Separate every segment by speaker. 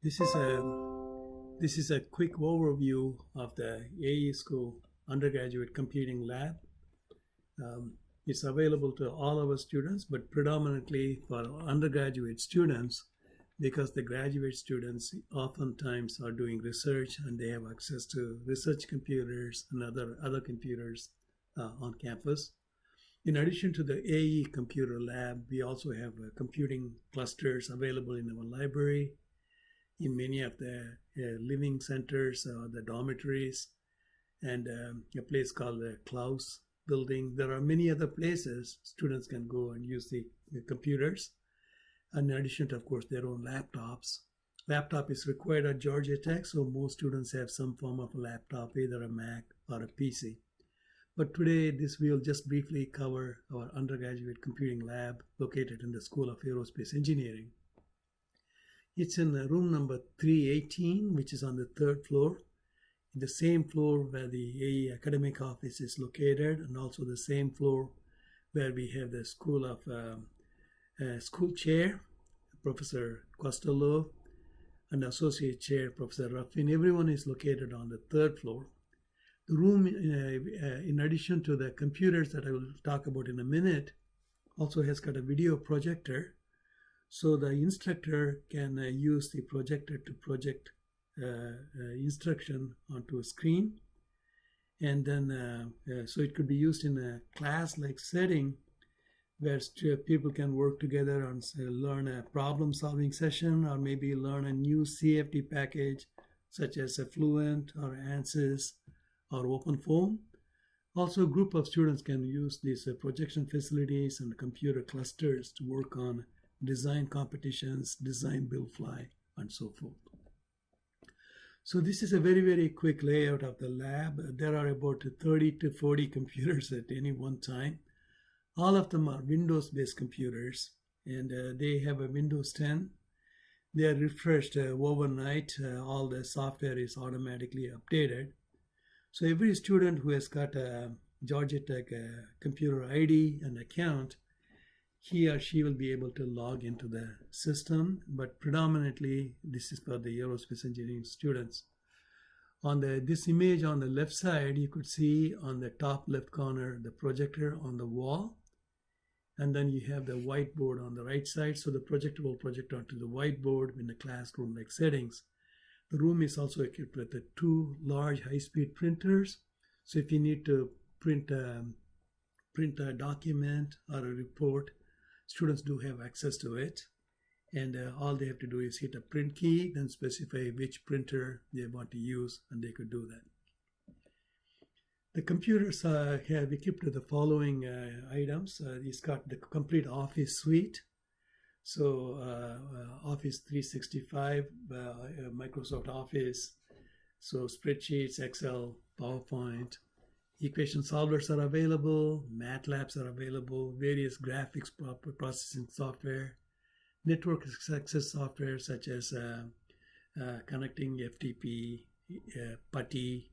Speaker 1: This is a this is a quick overview of the AE School Undergraduate Computing Lab. It's available to all our students, but predominantly for undergraduate students because the graduate students oftentimes are doing research and they have access to research computers and other computers on campus. In addition to the AE Computer Lab, we also have computing clusters available in our library, in many of the living centers, the dormitories, and a place called the Klaus building. There are many other places students can go and use the computers. And in addition to, of course, their own laptops. Laptop is required at Georgia Tech, so most students have some form of a laptop, either a Mac or a PC. But today, we'll just briefly cover our undergraduate computing lab located in the School of Aerospace Engineering. It's in room number 318, which is on the third floor, the same floor where the AE academic office is located, and also the same floor where we have the school chair, Professor Costello, and associate chair, Professor Ruffin. Everyone is located on the third floor. The room, in addition to the computers that I will talk about in a minute, also has got a video projector. So the instructor can use the projector to project instruction onto a screen. And then, so it could be used in a class-like setting where people can work together and learn a problem-solving session, or maybe learn a new CFD package, such as a Fluent or ANSYS or OpenFOAM. Also, a group of students can use these projection facilities and computer clusters to work on design competitions, design build fly, and so forth. So this is a very, very quick layout of the lab. There are about 30 to 40 computers at any one time. All of them are Windows-based computers, and they have a Windows 10. They are refreshed overnight. All the software is automatically updated. So every student who has got a Georgia Tech computer ID and account, he or she will be able to log into the system, but predominantly this is for the aerospace engineering students. On this image on the left side, you could see on the top left corner the projector on the wall, and then you have the whiteboard on the right side, so the projector will project onto the whiteboard in the classroom-like settings. The room is also equipped with the 2 large high-speed printers, so if you need to print a document or a report, students do have access to it, and all they have to do is hit a print key, then specify which printer they want to use, and they could do that. The computers have equipped with the following items. It's got the complete Office suite, so Office 365, Microsoft Office, so spreadsheets, Excel, PowerPoint. Equation solvers are available, MATLABs are available, various graphics processing software, network access software such as connecting FTP, PuTTY,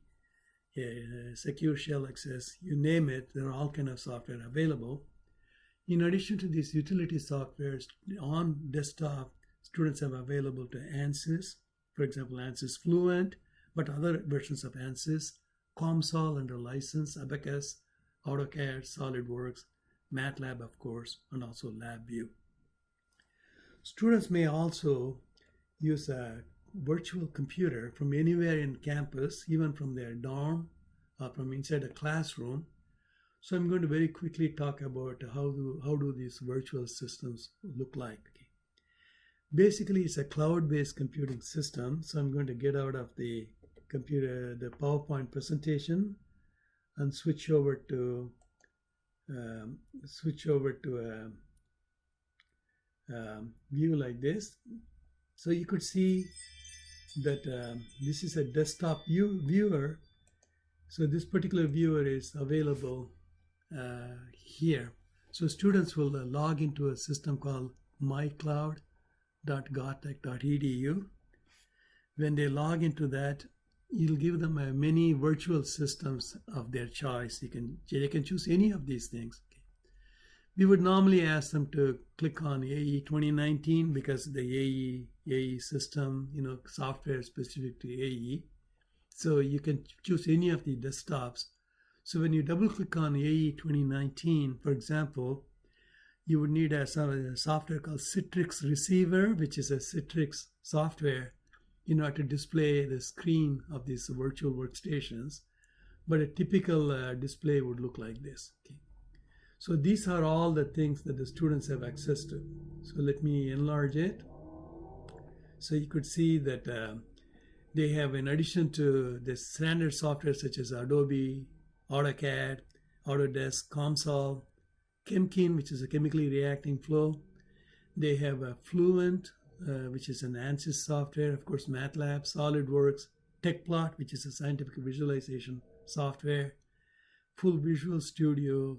Speaker 1: secure shell access, you name it, there are all kinds of software available. In addition to these utility softwares, on desktop, students have available to ANSYS, for example, ANSYS Fluent, but other versions of ANSYS, COMSOL under license, Abacus, AutoCAD, SolidWorks, MATLAB, of course, and also LabVIEW. Students may also use a virtual computer from anywhere in campus, even from their dorm or from inside a classroom. So I'm going to very quickly talk about how do these virtual systems look like. Okay. Basically, it's a cloud-based computing system. So I'm going to get out of the computer, the PowerPoint presentation, and switch over to a view like this. So you could see that this is a desktop viewer. So this particular viewer is available here. So students will log into a system called mycloud.gotech.edu. When they log into that, you'll give them many virtual systems of their choice. They can choose any of these things. Okay. We would normally ask them to click on AE 2019 because the AE AE system, software specific to AE. So you can choose any of the desktops. So when you double click on AE 2019, for example, you would need a software called Citrix Receiver, which is a Citrix software, to display the screen of these virtual workstations. But a typical display would look like this. Okay. So these are all the things that the students have access to. So let me enlarge it. So you could see that they have, in addition to the standard software such as Adobe, AutoCAD, Autodesk, COMSOL, Chemkin, which is a chemically reacting flow. They have a Fluent, which is an ANSYS software, of course, MATLAB, SolidWorks, TechPlot, which is a scientific visualization software, Full Visual Studio,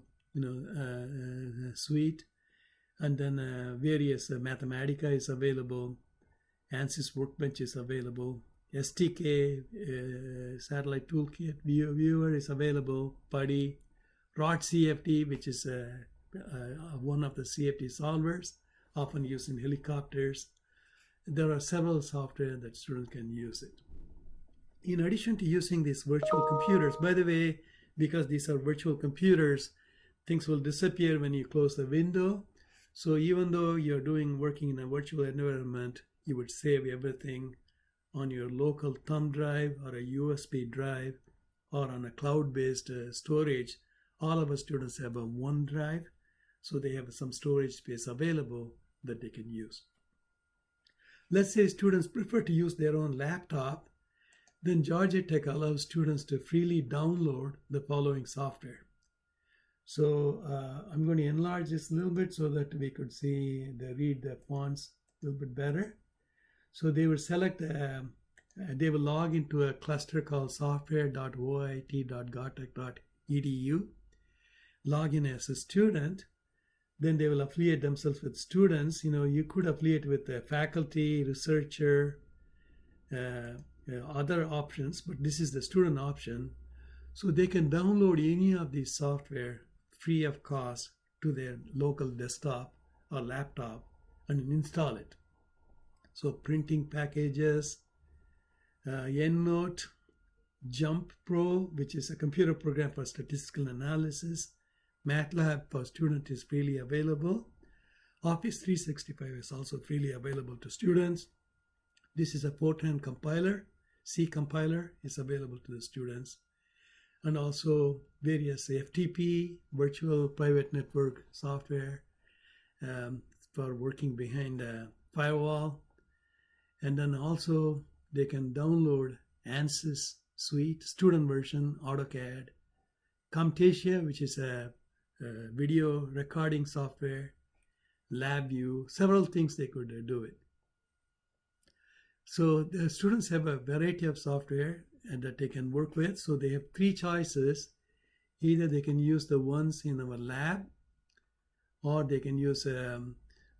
Speaker 1: suite, and then various Mathematica is available, ANSYS Workbench is available, STK, Satellite Toolkit Viewer is available, PuTTY, ROD CFD, which is one of the CFD solvers, often used in helicopters. There are several software that students can use it. In addition to using these virtual computers, by the way, because these are virtual computers, things will disappear when you close the window. So even though you're working in a virtual environment, you would save everything on your local thumb drive or a USB drive or on a cloud-based storage. All of our students have a OneDrive, so they have some storage space available that they can use. Let's say students prefer to use their own laptop, then Georgia Tech allows students to freely download the following software. So I'm going to enlarge this a little bit so that we could read the fonts a little bit better. So they will select, they will log into a cluster called software.oit.gautech.edu, log in as a student, then they will affiliate themselves with students. You could affiliate with the faculty, researcher, other options, but this is the student option. So they can download any of these software free of cost to their local desktop or laptop and install it. So printing packages, EndNote, Jump Pro, which is a computer program for statistical analysis. MATLAB for students is freely available. Office 365 is also freely available to students. This is a Fortran compiler. C compiler is available to the students. And also various FTP, virtual private network software for working behind a firewall. And then also they can download ANSYS suite, student version, AutoCAD, Camtasia, which is a video recording software, LabVIEW, several things they could do it. So the students have a variety of software and that they can work with. So they have three choices. Either they can use the ones in our lab, or they can use the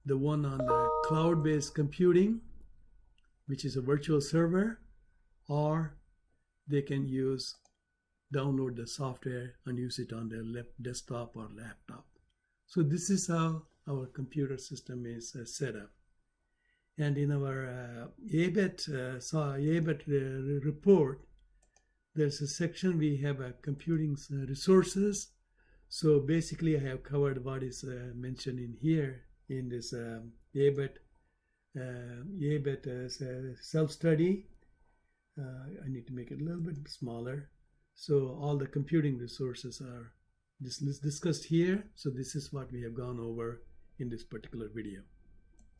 Speaker 1: one on the cloud-based computing, which is a virtual server, or they can download the software and use it on their desktop or laptop. So this is how our computer system is set up. And in our ABET report, there's a section we have computing resources. So basically I have covered what is mentioned in here in this ABET self-study. I need to make it a little bit smaller. So all the computing resources are discussed here. So this is what we have gone over in this particular video.